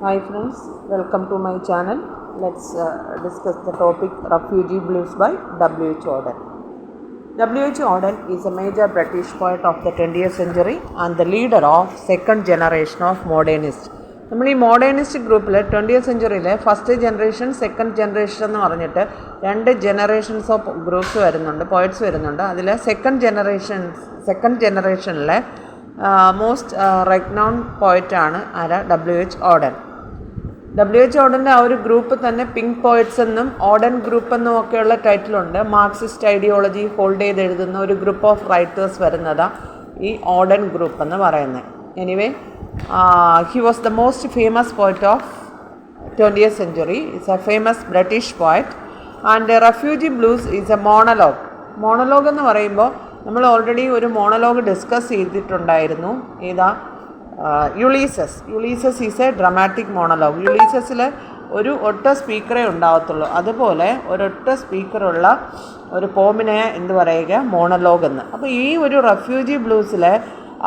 Hi friends, welcome to my channel. Let's discuss the topic Refugee Blues by W.H. Auden. W.H. Auden is a major British poet of the 20th century and the leader of second generation of modernists. നമ്മൾ ഈ modernist ഗ്രൂപ്പിൽ 20th സെഞ്ച്വറിയിലെ first generation second generation എന്ന് പറഞ്ഞിട്ട് രണ്ട് generations of groups വരുന്നുണ്ട്, poets വരുന്നുണ്ട്. അതിൽ സെക്കൻഡ് ജനറേഷനിലെ മോസ്റ്റ് റെക്കഗ്നൗൺ പോയറ്റാണ് W.H. ഓഡൻ. W.H. ഓഡൻ്റെ ആ ഒരു ഗ്രൂപ്പ് തന്നെ പിങ്ക് പോയറ്റ്സ് എന്നും ഓഡൻ ഗ്രൂപ്പ് എന്നും ഒക്കെയുള്ള ടൈറ്റിലുണ്ട്. മാർക്സിസ്റ്റ് ഐഡിയോളജി ഹോൾഡ് ചെയ്ത് എഴുതുന്ന ഒരു ഗ്രൂപ്പ് ഓഫ് റൈറ്റേഴ്സ് വരുന്നതാണ് ഈ ഓഡൻ ഗ്രൂപ്പ് എന്ന് പറയുന്നത്. Anyway, he was the most famous poet of 20th century. He's a famous British poet and Refugee Blues is a monologue. Monologue എന്ന് പറയുമ്പോൾ നമ്മൾ ഓൾറെഡി ഒരു മോണലോഗ് ഡിസ്കസ് ചെയ്തിട്ടുണ്ടായിരുന്നു. ഏതാ? Ulysses is A dramatic monologue. യുളീസസിൽ ഒരു ഒറ്റ സ്പീക്കറേ ഉണ്ടാകത്തുള്ളൂ. അതുപോലെ ഒരൊറ്റ സ്പീക്കറുള്ള ഒരു പോമിനെ എന്ത് പറയുക? മോണലോഗ് എന്ന്. അപ്പോൾ ഈ ഒരു റെഫ്യൂജി ബ്ലൂസിലെ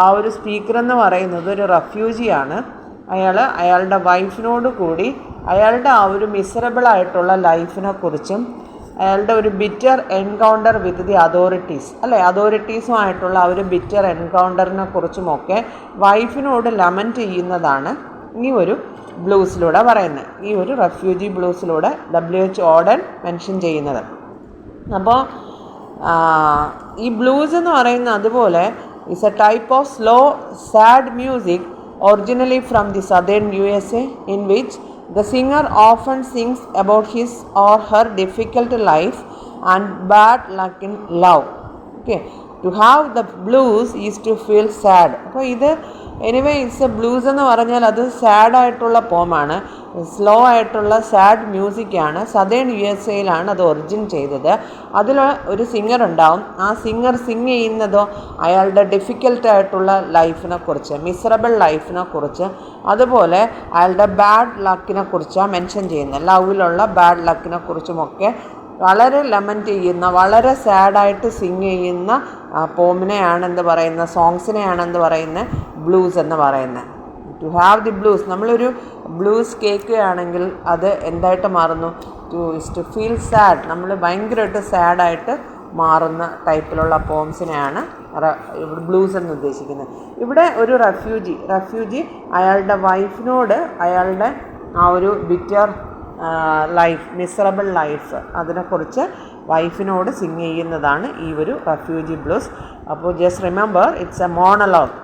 ആ ഒരു സ്പീക്കർ എന്ന് പറയുന്നത് ഒരു റെഫ്യൂജിയാണ്. അയാളുടെ വൈഫിനോട് കൂടി അയാളുടെ ആ ഒരു മിസറബിളായിട്ടുള്ള ലൈഫിനെ കുറിച്ചും അയാളുടെ ഒരു bitter encounter with the authorities, അതോറിറ്റീസുമായിട്ടുള്ള ആ ഒരു ബിറ്റർ എൻകൗണ്ടറിനെ കുറിച്ചുമൊക്കെ വൈഫിനോട് ലമൻറ്റ് ചെയ്യുന്നതാണ് ഈ ഒരു ബ്ലൂസിലൂടെ പറയുന്നത്, ഈ ഒരു റെഫ്യൂജി ബ്ലൂസിലൂടെ W.H. ഓഡൻ മെൻഷൻ ചെയ്യുന്നത്. അപ്പോൾ ഈ ബ്ലൂസ് എന്ന് പറയുന്നത് അതുപോലെ is a type of slow, sad music originally from the southern USA in which the singer often sings about his or her difficult life and bad luck in love. Okay, to have the blues is to feel sad. അപ്പോൾ ഇത് anyway it's A blues എന്ന് പറഞ്ഞാൽ അത് സാഡായിട്ടുള്ള പോമാണ്, slow ആയിട്ടുള്ള sad മ്യൂസിക്കാണ്. Southern USA അത് origin ചെയ്തത്. അതിൽ ഒരു സിംഗർ ഉണ്ടാവും. ആ സിംഗർ സിംഗ് ചെയ്യുന്നതോ അയാളുടെ ഡിഫിക്കൽട്ടായിട്ടുള്ള ലൈഫിനെ കുറിച്ച്, മിസറബിൾ ലൈഫിനെ കുറിച്ച്, അതുപോലെ അയാളുടെ ബാഡ് ലക്കിനെ കുറിച്ചാണ് മെൻഷൻ ചെയ്യുന്നത്. ലവിലുള്ള ബാഡ് ലക്കിനെ കുറിച്ചുമൊക്കെ വളരെ ലമൻറ്റ് ചെയ്യുന്ന, വളരെ സാഡായിട്ട് സിങ് ചെയ്യുന്ന പോമിനെയാണെന്ത് പറയുന്നത്, സോങ്സിനെയാണെന്ത് പറയുന്നത് ബ്ലൂസ് എന്ന് പറയുന്നത്. ടു ഹാവ് ദി ബ്ലൂസ്, നമ്മളൊരു ബ്ലൂസ് കേൾക്കുകയാണെങ്കിൽ അത് എന്തായിട്ട് മാറുന്നു? ടു ഫീൽ സാഡ്, നമ്മൾ ഭയങ്കരമായിട്ട് സാഡായിട്ട് മാറുന്ന ടൈപ്പിലുള്ള പോംസിനെയാണ് ബ്ലൂസ് എന്ന് ഉദ്ദേശിക്കുന്നത്. ഇവിടെ ഒരു റെഫ്യൂജി അയാളുടെ വൈഫിനോട് അയാളുടെ ആ ഒരു ബിറ്റർ ലൈഫ്, മിസറബിൾ ലൈഫ്, അതിനെക്കുറിച്ച് വൈഫിനോട് സിങ് ചെയ്യുന്നതാണ് ഈ ഒരു റെഫ്യൂജി ബ്ലൂസ്. അപ്പോൾ just remember, it's A monologue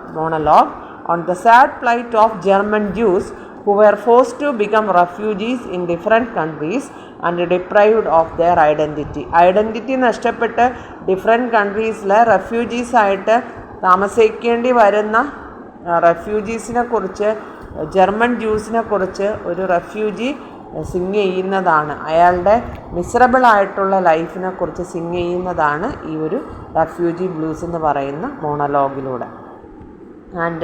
on the sad plight of German Jews who were forced to become refugees in different countries and deprived of their identity നഷ്ടപ്പെട്ട് different കൺട്രീസിലെ റെഫ്യൂജീസായിട്ട് താമസിക്കേണ്ടി വരുന്ന റെഫ്യൂജീസിനെ കുറിച്ച്, German ജ്യൂസിനെ കുറിച്ച് ഒരു റെഫ്യൂജി സിങ് ചെയ്യുന്നതാണ്. അയാളുടെ മിസറബിളായിട്ടുള്ള ലൈഫിനെ കുറിച്ച് സിങ് ചെയ്യുന്നതാണ് ഈ ഒരു റെഫ്യൂജി ബ്ലൂസ് എന്ന് പറയുന്ന മോണലോഗിലൂടെ. And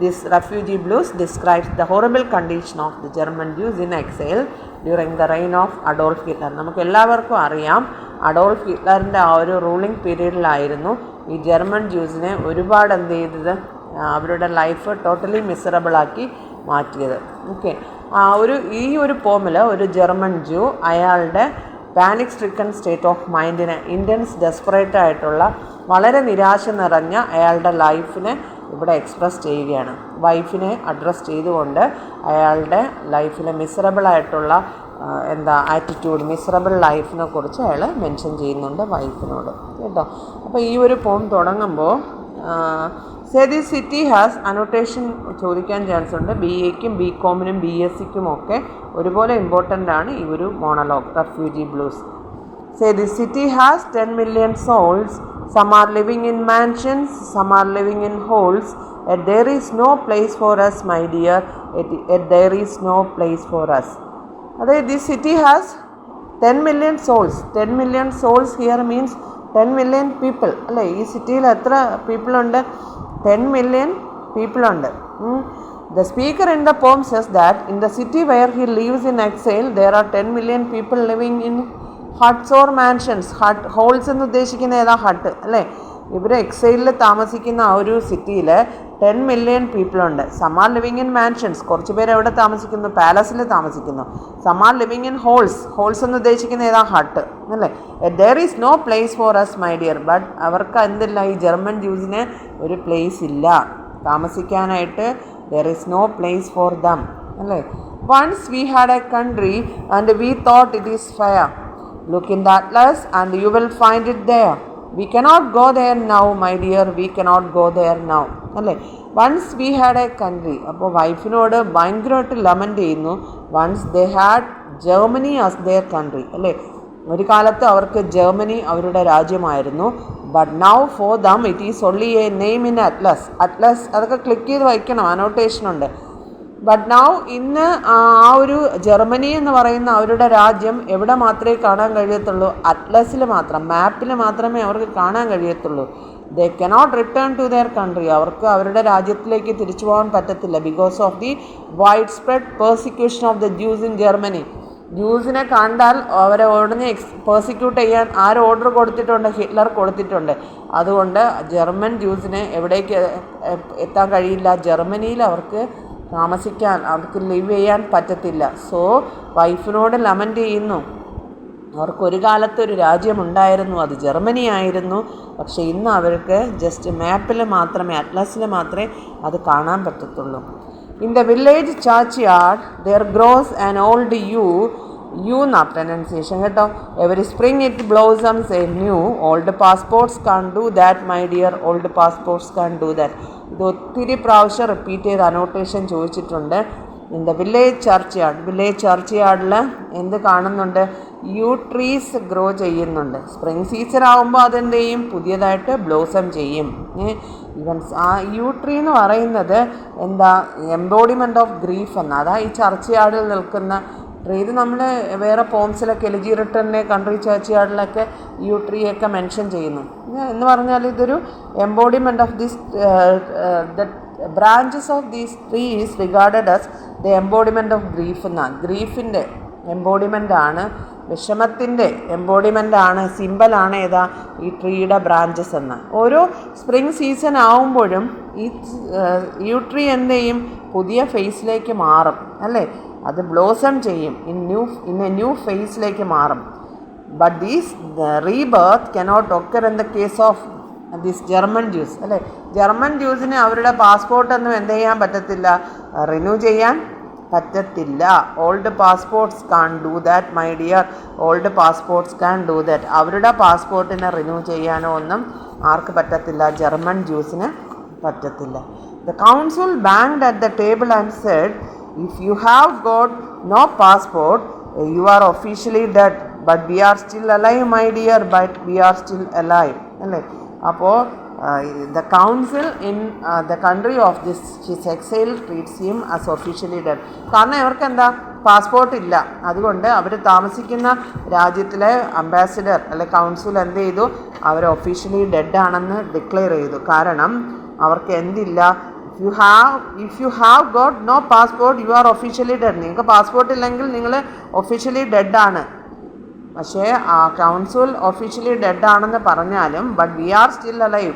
this refugee blues describes the horrible condition of the German Jews in exile during the reign of Adolf Hitler. നമുക്ക് എല്ലാവർക്കും അറിയാം, അഡോൾഫ് ഹിറ്റ്ലറിൻ്റെ ആ ഒരു റൂളിംഗ് പീരീഡിലായിരുന്നു ഈ ജർമ്മൻ ജ്യൂസിനെ ഒരുപാട് എന്ത് ചെയ്തത്, അവരുടെ ലൈഫ് ടോട്ടലി മിസറബിളാക്കി മാറ്റിയത്. ഓക്കെ, ഈ ഒരു പോമിൽ ഒരു ജർമ്മൻ ജ്യൂ അയാളുടെ പാനിക് സ്ട്രിക്കൺ സ്റ്റേറ്റ് ഓഫ് മൈൻഡിനെ, ഇൻറ്റൻസ് ഡെസ്പറേറ്റ് ആയിട്ടുള്ള വളരെ നിരാശ നിറഞ്ഞ അയാളുടെ ലൈഫിനെ ഇവിടെ എക്സ്പ്രസ് ചെയ്യുകയാണ്. വൈഫിനെ അഡ്രസ്സ് ചെയ്തുകൊണ്ട് അയാളുടെ ലൈഫിലെ മിസറബിളായിട്ടുള്ള ആറ്റിറ്റ്യൂഡ്, മിസറബിൾ ലൈഫിനെ കുറിച്ച് അയാൾ മെൻഷൻ ചെയ്യുന്നുണ്ട് വൈഫിനോട്, കേട്ടോ. അപ്പോൾ ഈ ഒരു പോം തുടങ്ങുമ്പോൾ say the city has annotation ചോദിക്കാൻ ചാൻസ് ഉണ്ട്. BA-ക്കും BCom-നും BSc-ക്കും ഒക്കെ ഒരുപോലെ ഇമ്പോർട്ടൻ്റ് ആണ് ഈ ഒരു monologue refugee blues. Say the city has 10 million souls. Some are living in mansions, some are living in holes. Yet there is no place for us, my dear. Yet there is no place for us. That this city has 10 million souls. 10 million souls here means 10 million people. അല്ലേ, ഈ സിറ്റിയിൽ എത്ര people ഉണ്ട്? 10 million people ഉണ്ട്. The speaker in the poem says that in the city where he lives in exile, there are 10 million people living in huts or mansions. Holes എന്ന് ഉദ്ദേശിക്കുന്ന ഏതാ? Hut, അല്ലേ. ഇവർ എക്സൈലിൽ താമസിക്കുന്ന ആ ഒരു സിറ്റിയിൽ 10 million people ഉണ്ട്. Some are living in mansions, കുറച്ച് പേര് എവിടെ താമസിക്കുന്നു, പാലസിൽ താമസിക്കുന്നു. Some are living in holes, holes എന്ന് ഉദ്ദേശിക്കുന്ന ഏതാ, ഹട്ട് അല്ലേ. There is no place for us my dear, but അവർക്ക് എന്തില്ല, ഈ ജർമ്മൻ ജ്യൂസിന് ഒരു പ്ലേസ് ഇല്ല താമസിക്കാനായിട്ട്. There is no place for them അല്ലേ. Once we had a country and we thought it is fair. Look in the atlas and you will find it there. We cannot go there now my dear, we cannot go there now അല്ലേ. Once we had a country, അപ്പോൾ വൈഫിനോട് ഭയങ്കരമായിട്ട് lament ചെയ്യുന്നു. Once they had Germany as their country അല്ലേ. ഒരു കാലത്ത് അവർക്ക് Germany അവരുടെ രാജ്യമായിരുന്നു. But now for them it is only a name in atlas. Atlas അതൊക്കെ ക്ലിക്ക് ചെയ്ത് വയ്ക്കണം, അനോട്ടേഷനുണ്ട്. ബട്ട് നൗ ഇന്ന് ആ ഒരു ജർമ്മനി എന്ന് പറയുന്ന അവരുടെ രാജ്യം എവിടെ മാത്രമേ കാണാൻ കഴിയത്തുള്ളൂ, അറ്റ്ലസിൽ മാത്രം, മാപ്പിൽ മാത്രമേ അവർക്ക് കാണാൻ കഴിയത്തുള്ളൂ. They cannot return to their country, അവർക്ക് അവരുടെ രാജ്യത്തിലേക്ക് തിരിച്ചു പോകാൻ പറ്റത്തില്ല. Because of the widespread persecution of the Jews in Germany. ജ്യൂസിനെ കണ്ടാൽ അവരെ ഉടനെ പെർസിക്യൂട്ട് ചെയ്യാൻ ആര് ഓർഡർ കൊടുത്തിട്ടുണ്ട്, ഹിറ്റ്ലർ കൊടുത്തിട്ടുണ്ട്. അതുകൊണ്ട് ജർമ്മൻ ജ്യൂസിന് എവിടേക്ക് എത്താൻ കഴിയില്ല, ജർമ്മനിയിൽ അവർക്ക് താമസിക്കാൻ, അവർക്ക് ലിവ് ചെയ്യാൻ പറ്റത്തില്ല. സോ വൈഫിനോട് ലമൻറ്റ് ചെയ്യുന്നു. അവർക്കൊരു കാലത്തൊരു രാജ്യമുണ്ടായിരുന്നു, അത് ജർമ്മനി ആയിരുന്നു. പക്ഷേ ഇന്ന് അവർക്ക് ജസ്റ്റ് മാപ്പിൽ മാത്രമേ, അറ്റ്ലസിൽ മാത്രമേ അത് കാണാൻ പറ്റത്തുള്ളൂ. In the village churchyard there grows an old yew എന്നാ പ്രൊനൗൺസിയേഷൻ കേട്ടോ. Every spring it blossoms a new. Old passports can't do that my dear, old passports can't do that. ഇത് ഒത്തിരി പ്രാവശ്യം റിപ്പീറ്റ് ചെയ്ത് അനോട്ടേഷൻ ചോദിച്ചിട്ടുണ്ട്. In the village churchyard, village church യാർഡിൽ എന്ത് കാണുന്നുണ്ട്, യു ട്രീസ് ഗ്രോ ചെയ്യുന്നുണ്ട്. സ്പ്രിങ് സീസൺ ആകുമ്പോൾ അതെന്ത് ചെയ്യും, പുതിയതായിട്ട് ബ്ലോസം ചെയ്യും. ഈവൻ ആ യു ട്രീ എന്ന് പറയുന്നത് എന്താ, എംബോഡിമെൻ്റ് ഓഫ് ഗ്രീഫ് എന്ന, അതാ ഈ ചർച്ച് യാർഡിൽ നിൽക്കുന്ന ട്രീ. ഇത് നമ്മൾ വേറെ പോംസിലൊക്കെ, എലിജി റിട്ടറിൻ്റെ കൺട്രി ചർച്ച് യാർഡിലൊക്കെ യു ട്രീ ഒക്കെ മെൻഷൻ ചെയ്യുന്നു. എന്ന് പറഞ്ഞാൽ ഇതൊരു embodiment of this the branches of these tree is regarded as the embodiment of grief എന്നാണ്. ഗ്രീഫിൻ്റെ എംബോഡിമെൻ്റ് ആണ്, വിഷമത്തിൻ്റെ എംബോഡിമെൻ്റ് ആണ്, സിമ്പലാണ് ഏതാ, ഈ ട്രീയുടെ ബ്രാഞ്ചസ് എന്ന്. ഓരോ സ്പ്രിങ് സീസൺ ആവുമ്പോഴും ഈ യു ട്രീ എന്ത് ചെയ്യും, പുതിയ ഫേസിലേക്ക് മാറും അല്ലേ, അത് ബ്ലോസം ചെയ്യും, ഇൻ എ ന്യൂ ഫേസിലേക്ക് മാറും. But these rebirth cannot occur in the case of this German Jews അല്ലേ. ജർമ്മൻ ജ്യൂസിന് അവരുടെ പാസ്പോർട്ടൊന്നും എന്ത് ചെയ്യാൻ പറ്റത്തില്ല, റിന്യൂ ചെയ്യാൻ പറ്റത്തില്ല. Old passports can't do that my dear, old passports can't do that. അവരുടെ പാസ്പോർട്ടിനെ റിന്യൂ ചെയ്യാനോ ഒന്നും ആർക്ക് പറ്റത്തില്ല, ജർമ്മൻ ജ്യൂസിന് പറ്റത്തില്ല. The council banged at the table and said, if you have got no passport you are officially dead, but we are still alive my dear, but we are still alive അല്ലേ. അപ്പോൾ the council in the country of this his exile treats him as officially dead. കാരണം ഇവർക്ക് എന്താ, passport ഇല്ല. അതുകൊണ്ട് അവർ താമസിക്കുന്ന രാജ്യത്തിലെ ambassador അല്ലെ കൗൺസിൽ എന്ത് ചെയ്തു, അവർ ഒഫീഷ്യലി ഡെഡ് ആണെന്ന് ഡിക്ലെയർ ചെയ്തു. കാരണം അവർക്ക് എന്തില്ല, if you have got no passport you are officially dead. നിങ്ങൾക്ക് പാസ്പോർട്ട് ഇല്ലെങ്കിൽ നിങ്ങൾ ഒഫീഷ്യലി ഡെഡ് ആണ്. പക്ഷേ ആ കൗൺസിൽ ഒഫീഷ്യലി ഡെഡ് ആണെന്ന് പറഞ്ഞാലും but we are still alive,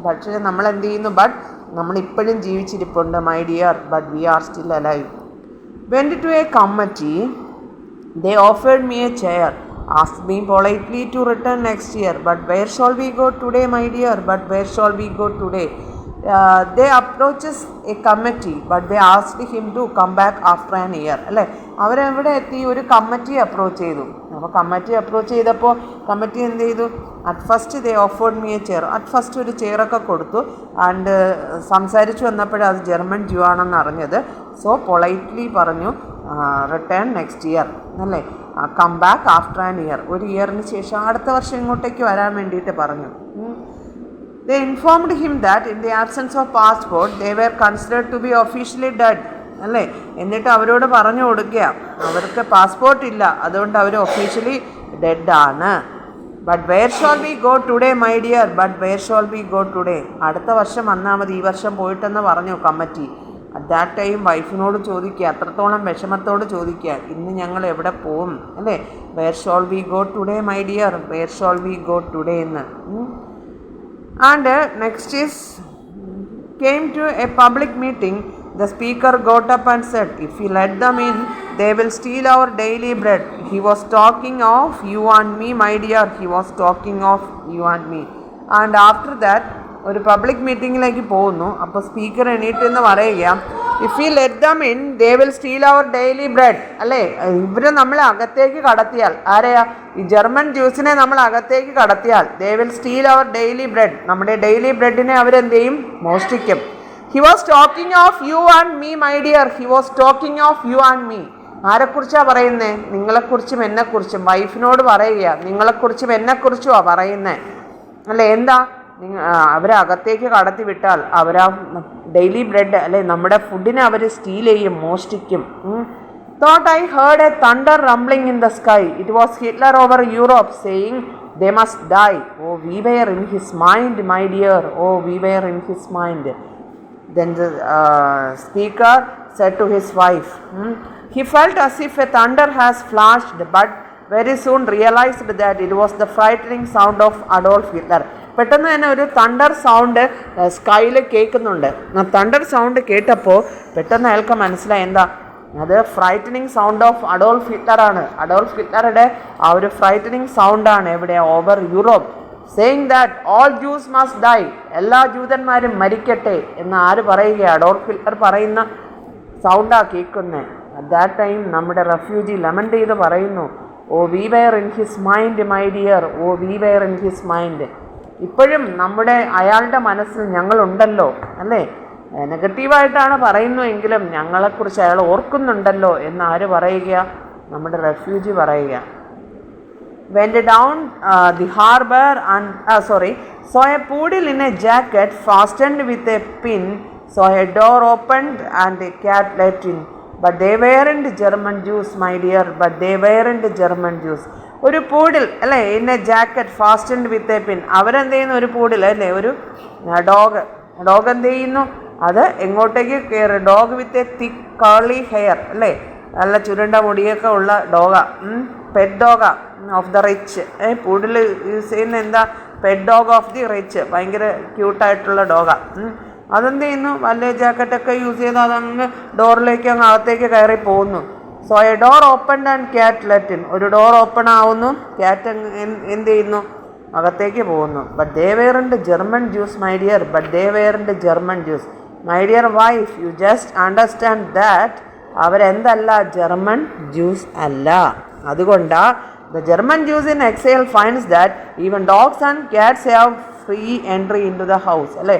പക്ഷേ നമ്മൾ എന്ത് ചെയ്യുന്നു, ബട്ട് നമ്മളിപ്പോഴും ജീവിച്ചിരിപ്പുണ്ട് my dear, but we are still alive. Went to a committee, they offered me a chair, asked me politely to return next year, but where shall we go today my dear, but where shall we go today. They approaches a committee but they asked him to come back after an year അല്ലേ. അവരെവിടെ എത്തി, ഒരു committee approach ചെയ്തു. അപ്പോൾ committee approach ചെയ്തപ്പോൾ committee എന്ത് ചെയ്തു, at first they offered me A chair, at first ഒരു ചെയറൊക്കെ കൊടുത്തു. ആൻഡ് സംസാരിച്ചു വന്നപ്പോഴേ അത് ജർമ്മൻ ജ്യൂ ആണെന്ന് അറിഞ്ഞത്. സോ പൊളൈറ്റ്ലി പറഞ്ഞു റിട്ടേൺ നെക്സ്റ്റ് ഇയർ അല്ലേ, come back after an year, ഒരു ഇയറിന് ശേഷം അടുത്ത വർഷം ഇങ്ങോട്ടേക്ക് വരാൻ വേണ്ടിയിട്ട് പറഞ്ഞു. They informed him that in the absence of passport they were considered to be officially dead അല്ലേ. എന്നിട്ട് അവരോട് പറഞ്ഞു കൊടുക്കുക അവർക്ക് പാസ്പോർട്ട് ഇല്ല, അതുകൊണ്ട് അവർ ഒഫീഷ്യലി ഡെഡ് ആണ്. But where shall we go today my dear, but where shall we go today, അടുത്ത വർഷം വന്നാൽ മതി, ഈ വർഷം പോയിട്ടെന്ന് പറഞ്ഞു കമ്മിറ്റി. അറ്റ് ദാറ്റ് ടൈം വൈഫിനോട് ചോദിക്കുക, അത്രത്തോളം വിഷമത്തോട് ചോദിക്കുക, ഇന്ന് ഞങ്ങൾ എവിടെ പോവും അല്ലേ. Where shall we go today my dear, where shall we go today എന്ന്. And next is came to a public meeting, the speaker got up and said, "If we let them in, they will steal our daily bread." He was talking of you and me, my dear. He was talking of you and me. And after that, ഒരു public മീറ്റിങ്ങിലേക്ക് പോകുന്നു. അപ്പോൾ speaker എണീറ്റെന്ന് പറയുക, if you let them in they will steal our daily bread. അല്ലേ, ഇവർ നമ്മളെ അകത്തേക്ക് കടത്തിയാൽ, ആരെയാ, ഈ ജർമ്മൻ ജ്യൂസിനെ നമ്മൾ അകത്തേക്ക് കടത്തിയാൽ, they will steal our daily bread, നമ്മുടെ ഡെയിലി ബ്രെഡിനെ അവരെന്ത് ചെയ്യും, മോഷ്ടിക്കും. He was talking of you and me, my dear. He was talking of you and me. ആരെക്കുറിച്ചാണ് പറയുന്നത്? നിങ്ങളെക്കുറിച്ചും എന്നെക്കുറിച്ചും. വൈഫിനോട് പറയുക, നിങ്ങളെക്കുറിച്ചും എന്നെക്കുറിച്ചുമാണ് പറയുന്നത്. അല്ലേ, എന്താ, അവരെ അകത്തേക്ക് കടത്തി വിട്ടാൽ അവരാ ഡെയിലി ബ്രെഡ്, അല്ലെ, നമ്മുടെ ഫുഡിനെ അവർ സ്റ്റീൽ ചെയ്യും, മോഷ്ടിക്കും. Thought I heard a thunder rumbling in the sky. It was Hitler over Europe saying they must die. Oh, we were in his mind, my dear. Oh, we were in his mind. Then the speaker said to his wife, he felt as if a thunder has flashed, but very soon realized that it was the frightening sound of Adolf Hitler. പെട്ടെന്ന് തന്നെ ഒരു thunder sound സ്കൈയിൽ കേൾക്കുന്നുണ്ട്. ആ thunder sound കേട്ടപ്പോൾ പെട്ടെന്ന് അയാൾക്ക് മനസ്സിലായി, എന്താ അത്, ഫ്രൈറ്റനിങ് സൗണ്ട് ഓഫ് അഡോൾഫ് ഹിറ്റ്ലറാണ്. അഡോൾഫ് ഹിറ്റ്ലറുടെ ആ ഒരു ഫ്രൈറ്റനിങ് സൗണ്ടാണ് എവിടെ, over Europe. Saying that all Jews must die, എല്ലാ ജൂതന്മാരും മരിക്കട്ടെ എന്ന് ആര് പറയുക, അഡോൾഫ് ഹിറ്റ്ലർ പറയുന്ന സൗണ്ടാണ് കേൾക്കുന്നത്. അറ്റ് ദാറ്റ് ടൈം നമ്മുടെ റെഫ്യൂജി ലമൻറ്റ് ചെയ്ത് പറയുന്നു, oh we were in his mind, my dear. Oh we were in his mind. ഇപ്പോഴും നമ്മുടെ അയാളുടെ മനസ്സിൽ ഞങ്ങളുണ്ടല്ലോ, അല്ലേ, നെഗറ്റീവായിട്ടാണ് പറയുന്നതെങ്കിലും ഞങ്ങളെക്കുറിച്ച് അയാൾ ഓർക്കുന്നുണ്ടല്ലോ എന്ന് ആര് പറയുക, നമ്മുടെ റെഫ്യൂജി പറയുക. Went down the harbor and saw a poodle in a jacket fastened with a pin, saw a door opened and a cat let in. But they weren't German Jews, my dear. But they weren't German Jews. ഒരു poodle, അല്ലേ, in a jacket fastened with a pin. അവരെന്ത് ചെയ്യുന്നു, ഒരു poodle, അല്ലേ, ഒരു dog എന്ത് ചെയ്യുന്നു, അത് എങ്ങോട്ടേക്ക് കയറി, dog with a thick curly hair, അല്ലേ, നല്ല ചുരുണ്ട മുടിയൊക്കെ ഉള്ള ഡോഗാ, പെറ്റ് ഡോഗാ of the rich. Poodle use ചെയ്യുന്ന എന്താ, pet dog of the rich, ഭയങ്കര ക്യൂട്ടായിട്ടുള്ള ഡോഗാ. അതെന്ത് ചെയ്യുന്നു, വലിയ ജാക്കറ്റൊക്കെ യൂസ് ചെയ്ത് അതങ്ങ് ഡോറിലേക്ക് അങ്ങ് അകത്തേക്ക് കയറി പോകുന്നു. Saw a door open and cat let in. ഒരു ഡോർ ഓപ്പൺ ആവുന്നു, ക്യാറ്റ് എന്ത് ചെയ്യുന്നു, അകത്തേക്ക് പോകുന്നു. But they weren't German Jews, my dear. But they weren't German Jews, my dear wife. You just understand that അവരെന്തല്ല, ജർമ്മൻ ജ്യൂസ് അല്ല. അതുകൊണ്ടാ the German Jews in exile finds that even dogs and cats have free entry into the house. അല്ലേ,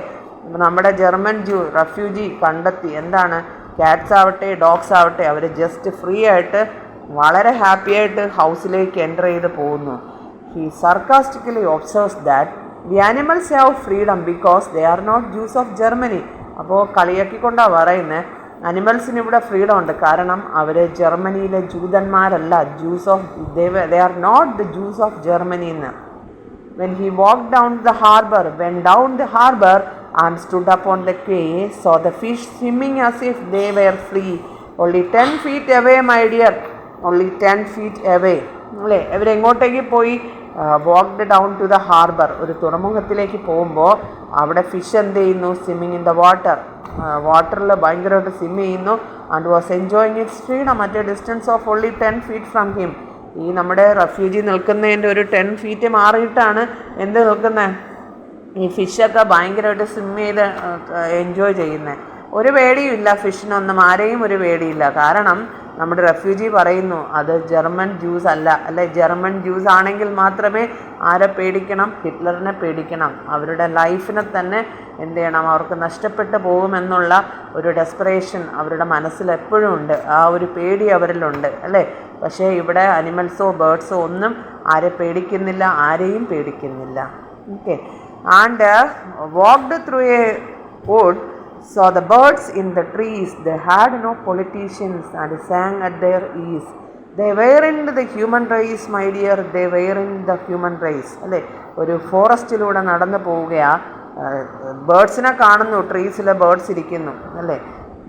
നമ്മുടെ German refugee കണ്ടെത്തി, എന്താണ്, cats ആവട്ടെ dogs ആവട്ടെ അവർ just free ആയിട്ട് വളരെ ഹാപ്പി ആയിട്ട് ഹൗസിലേക്ക് എൻ്റർ ചെയ്ത് പോകുന്നു. He sarcastically observes that the animals have freedom because they are not Jews of Germany. അപ്പോൾ കളിയാക്കിക്കൊണ്ടാണ് പറയുന്നത്, അനിമൽസിന് ഇവിടെ ഫ്രീഡം ഉണ്ട്, കാരണം അവർ ജർമ്മനിയിലെ ജൂതന്മാരല്ല, Jews of they are not the Jews of Germany എന്ന്. When he walked down the harbor, went down the harbor and stood upon the quay, saw the fish swimming as if they were free. Only 10 feet away, my dear. Only 10 feet away. അല്ലേ, ഇവരെങ്ങോട്ടേക്ക് പോയി, walked down to the harbour, ഒരു തുറമുഖത്തിലേക്ക് പോകുമ്പോൾ അവിടെ fish എന്ത് ചെയ്യുന്നു, swimming in the water, വാട്ടറിൽ ഭയങ്കരമായിട്ട് സ്വിം ചെയ്യുന്നു. And was enjoying it's freedom at A distance of only 10 feet from him. ഈ നമ്മുടെ റെഫ്യൂജി നിൽക്കുന്നതിൻ്റെ ഒരു 10 feet മാറിയിട്ടാണ് എന്ത് നിൽക്കുന്നത്, ഈ ഫിഷൊക്കെ ഭയങ്കരമായിട്ട് സ്വിം ചെയ്ത് എൻജോയ് ചെയ്യുന്നത്. ഒരു പേടിയുമില്ല ഫിഷിനൊന്നും, ആരെയും ഒരു പേടിയില്ല. കാരണം നമ്മുടെ റെഫ്യൂജി പറയുന്നു അത് ജർമ്മൻ ജ്യൂസ് അല്ല, അല്ലെ, ജർമ്മൻ ജ്യൂസ് ആണെങ്കിൽ മാത്രമേ ആരെ പേടിക്കണം, ഹിറ്റ്ലറിനെ പേടിക്കണം. അവരുടെ ലൈഫിനെ തന്നെ എന്ത് ചെയ്യണം, അവർക്ക് നഷ്ടപ്പെട്ടു പോകുമെന്നുള്ള ഒരു ഡെസ്പറേഷൻ അവരുടെ മനസ്സിൽ എപ്പോഴും ഉണ്ട്, ആ ഒരു പേടി അവരിലുണ്ട്, അല്ലേ. പക്ഷേ ഇവിടെ അനിമൽസോ ബേർഡ്സോ ഒന്നും ആരെ പേടിക്കുന്നില്ല, ആരെയും പേടിക്കുന്നില്ല. Okay. And walked through a wood, saw the birds in the trees. They had no politicians and sang at their ease. They weren't the human race, my dear. They weren't the human race. അല്ലേ, ഒരു ഫോറസ്റ്റിലൂടെ നടന്നു പോവുകയാ, ബേർഡ്സിനെ കാണുന്നു, ട്രീസിലെ birds ഇരിക്കുന്നു, അല്ലേ,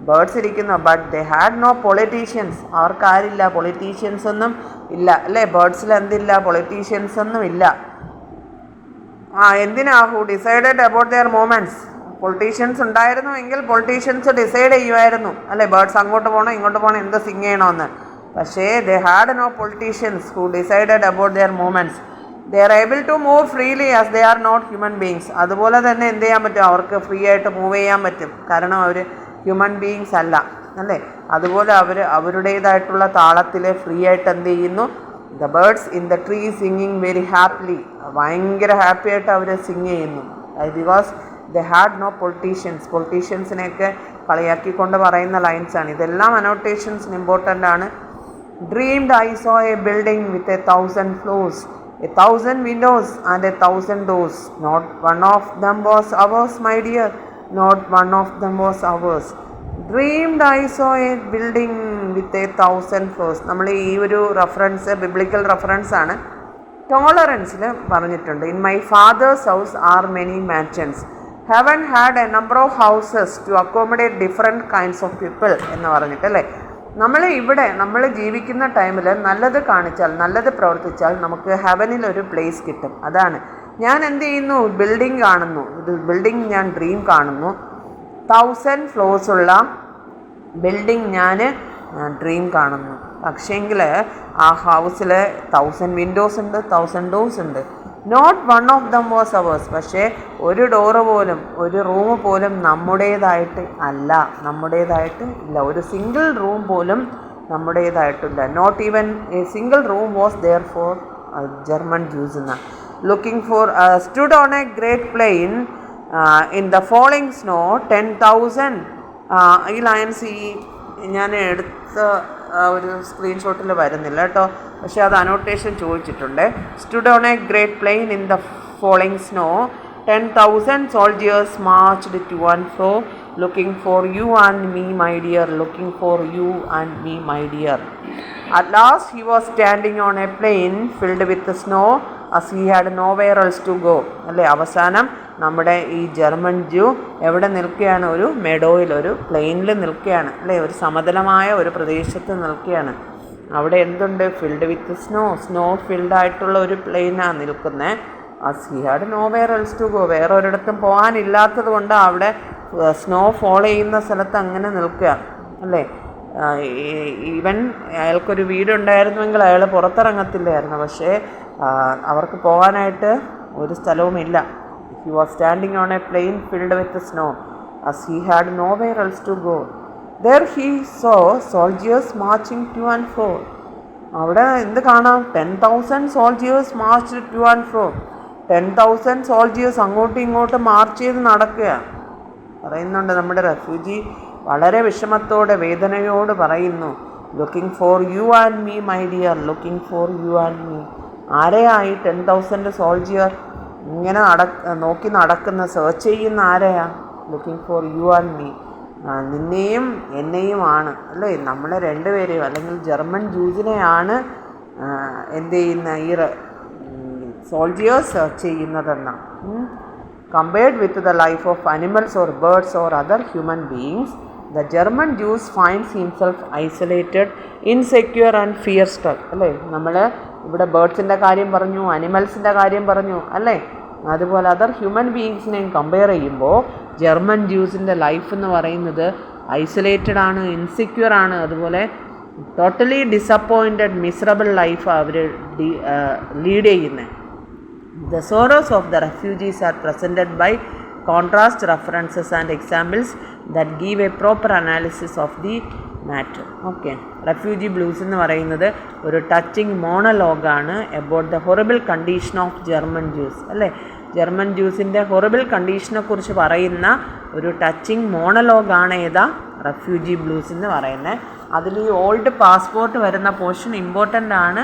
birds ഇരിക്കുന്നു. But they had no politicians. അവർക്കാരില്ല, politicians ഒന്നും ഇല്ല, അല്ലേ, ബേർഡ്സിൽ എന്തില്ല, പൊളിറ്റീഷ്യൻസ് ഒന്നും ഇല്ല. എന്തിനാ, who decided about their movements, politicians ഉണ്ടായിരുന്നുവെങ്കിൽ പൊളിറ്റീഷ്യൻസ് ഡിസൈഡ് ചെയ്യുമായിരുന്നു അല്ലേ, ബേർഡ്സ് അങ്ങോട്ട് പോകണം ഇങ്ങോട്ട് പോകണം എന്ത് സിങ് ചെയ്യണമെന്ന്. പക്ഷേ they had no politicians who decided about their movements. They are able to move freely as they are not human beings. അതുപോലെ തന്നെ എന്ത് ചെയ്യാൻ പറ്റും, അവർക്ക് ഫ്രീ ആയിട്ട് മൂവ് ചെയ്യാൻ പറ്റും, കാരണം അവർ ഹ്യൂമൻ ബീങ്സ് അല്ല അല്ലേ. അതുപോലെ അവർ അവരുടേതായിട്ടുള്ള താളത്തിൽ ഫ്രീ ആയിട്ട് എന്ത് ചെയ്യുന്നു, the birds in the tree singing very happily, ഭയങ്കര ഹാപ്പി ആയിട്ട് അവർ സിങ് ചെയ്യുന്നു. Because they had no politicians. പൊളിറ്റീഷ്യൻസിനെയൊക്കെ കളിയാക്കിക്കൊണ്ട് പറയുന്ന ലൈൻസാണ് ഇതെല്ലാം. അനോട്ടേഷൻസിന് ഇമ്പോർട്ടൻ്റ് ആണ്. Dreamed I saw a building with 1,000 floors, 1,000 windows and 1,000 doors. Not one of them was ours, my dear. Not one of them was ours. Dreamed I saw a building with 1,000 floors. നമ്മൾ ഈ ഒരു reference biblical reference ആണ്. ടോളറൻസിൽ പറഞ്ഞിട്ടുണ്ട്. In my father's house are many mansions. Heaven had a number of houses to accommodate different kinds of people എന്ന് പറഞ്ഞിട്ട് അല്ലേ. നമ്മൾ ജീവിക്കുന്ന ടൈമിൽ നല്ലത് കാണിച്ചാൽ, നല്ലത് പ്രവർത്തിച്ചാൽ നമുക്ക് ഹെവനിൽ ഒരു പ്ലേസ് കിട്ടും. അതാണ് ഞാൻ എന്ത് ചെയ്യുന്നു, ബിൽഡിംഗ് കാണുന്നു, ഇത് ബിൽഡിംഗ് ഞാൻ ഡ്രീം കാണുന്നു. 1,000 floors ഉള്ള ബിൽഡിംഗ് ഞാൻ ഡ്രീം കാണുന്നു. പക്ഷേങ്കിൽ ആ ഹൗസിൽ 1,000 വിൻഡോസ് ഉണ്ട്, 1,000 doors ഉണ്ട്. Not one of them was ours. പക്ഷേ ഒരു ഡോറ് പോലും, ഒരു റൂം പോലും നമ്മുടേതായിട്ട് അല്ല, നമ്മുടേതായിട്ട് ഇല്ല. ഒരു സിംഗിൾ റൂം പോലും നമ്മുടേതായിട്ടില്ല. Not even a single room was there for German Jews എന്ന. Looking for stood on a great plain in the falling snow 10,000. ഈ ലൈൻസ് ഞാൻ എടുത്ത ഒരു സ്ക്രീൻഷോട്ടിൽ വരുന്നില്ല കേട്ടോ, പക്ഷേ അത് അനോട്ടേഷൻ ചോദിച്ചിട്ടുണ്ട്. Stood on a great plain in the falling snow 10,000 soldiers marched to and fro, looking for you and me, my dear, looking for you and me, my dear. At last he was standing on a plain filled with snow as he had nowhere else to go. അല്ലേ, അവസാനം നമ്മുടെ ഈ German ജ്യൂ എവിടെ നിൽക്കുകയാണ്, ഒരു മെഡോയിൽ, ഒരു പ്ലെയിനിൽ നിൽക്കുകയാണ് അല്ലേ, ഒരു സമതലമായ ഒരു പ്രദേശത്ത് നിൽക്കുകയാണ്. അവിടെ എന്തുണ്ട്, ഫിൽഡ് വിത്ത് സ്നോ ഫിൽഡ് ആയിട്ടുള്ള ഒരു പ്ലെയിനാണ് നിൽക്കുന്നത്. as he had nowhere else to go. വേറെ ഒരിടത്തും പോകാനില്ലാത്തത് കൊണ്ട് അവിടെ സ്നോ ഫോൾ ചെയ്യുന്ന സ്ഥലത്ത് അങ്ങനെ നിൽക്കുക അല്ലേ. ഈവൻ അയാൾക്കൊരു വീടുണ്ടായിരുന്നുവെങ്കിൽ അയാൾ പുറത്തിറങ്ങത്തില്ലായിരുന്നു. പക്ഷേ അവർക്ക് പോകാനായിട്ട് ഒരു സ്ഥലവുമില്ല. He was standing on a plain filled with snow as he had nowhere else to go. There he saw soldiers marching to and fro. അവിടെ എന്ത് കാണാം, 10,000 soldiers marched to and fro. 10,000 soldiers അങ്ങോട്ടും ഇങ്ങോട്ടും മാർച്ച് ചെയ്ത് നടക്കുക. പറയുന്നുണ്ട് നമ്മുടെ refugee വളരെ വിഷമത്തോടെ, വേദനയോട് പറയുന്നു, looking for you and me my dear, looking for you and me. ആരെയായി 10,000 സോൾജിയർ ഇങ്ങനെ നോക്കി നടക്കുന്ന, സെർച്ച് ചെയ്യുന്ന ആരെയാ, looking for you and me, നിന്നെയും എന്നെയുമാണ് അല്ലേ. നമ്മളെ രണ്ടുപേരെയും അല്ലെങ്കിൽ ജർമ്മൻ ജൂസിനെയാണ് എന്ത് ചെയ്യുന്ന ഈ സോൾജിയേഴ്സ് സെർച്ച് ചെയ്യുന്നതെന്നാണ്. Compared with the life of animals or birds or other human beings, the German Jews finds himself isolated, insecure and fear struck അല്ലേ. നമ്മൾ ഇവിടെ ബേർഡ്സിൻ്റെ കാര്യം പറഞ്ഞു, അനിമൽസിൻ്റെ കാര്യം പറഞ്ഞു അല്ലേ. അതുപോലെ അതർ ഹ്യൂമൻ ബീയിങ്സിനെയും കമ്പയർ ചെയ്യുമ്പോൾ ജർമ്മൻ ജ്യൂസിൻ്റെ ലൈഫ് എന്ന് പറയുന്നത് ഐസൊലേറ്റഡ് ആണ്, ഇൻസെക്യൂർ ആണ്, അതുപോലെ ടോട്ടലി ഡിസപ്പോയിൻറ്റഡ് മിസറബിൾ ലൈഫ് അവർ ലീഡ് ചെയ്യുന്നത്. The sorrows of the refugees are presented by contrast references and examples that give a proper analysis of the matter. Okay, refugee blues എന്ന് പറയുന്നത് ഒരു touching മോണലോഗാണ് about the horrible condition of German Jews അല്ലേ. German ജ്യൂസിൻ്റെ horrible കണ്ടീഷനെ കുറിച്ച് പറയുന്ന ഒരു ടച്ചിങ് മോണലോഗാണ് ഏതാ, റെഫ്യൂജി ബ്ലൂസ് എന്ന് പറയുന്നത്. അതിൽ ഈ ഓൾഡ് പാസ്പോർട്ട് വരുന്ന പോർഷൻ ഇമ്പോർട്ടൻ്റ് ആണ്,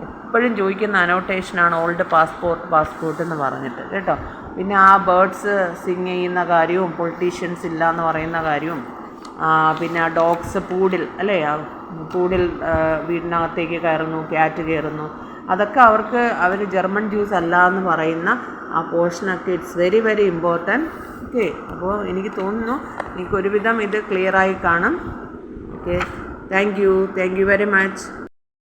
എപ്പോഴും ചോദിക്കുന്ന അനോട്ടേഷനാണ് ഓൾഡ് പാസ്പോർട്ട് എന്ന് പറഞ്ഞിട്ട് കേട്ടോ. പിന്നെ ആ ബേർഡ്സ് സിങ് ചെയ്യുന്ന കാര്യവും പൊളിറ്റീഷ്യൻസ് ഇല്ല എന്ന് പറയുന്ന കാര്യവും, പിന്നെ ആ ഡോഗ്സ് പൂടിൽ അല്ലേ, പൂടിൽ വീടിനകത്തേക്ക് കയറുന്നു, ക്യാറ്റ് കയറുന്നു, അതൊക്കെ അവർ ജർമ്മൻ ജ്യൂസ് അല്ല എന്ന് പറയുന്ന ആ പോർഷനൊക്കെ it's very very important. Okay, അപ്പോൾ എനിക്ക് തോന്നുന്നു എനിക്കൊരുവിധം ഇത് ക്ലിയറായി കാണും. Okay, thank you very much.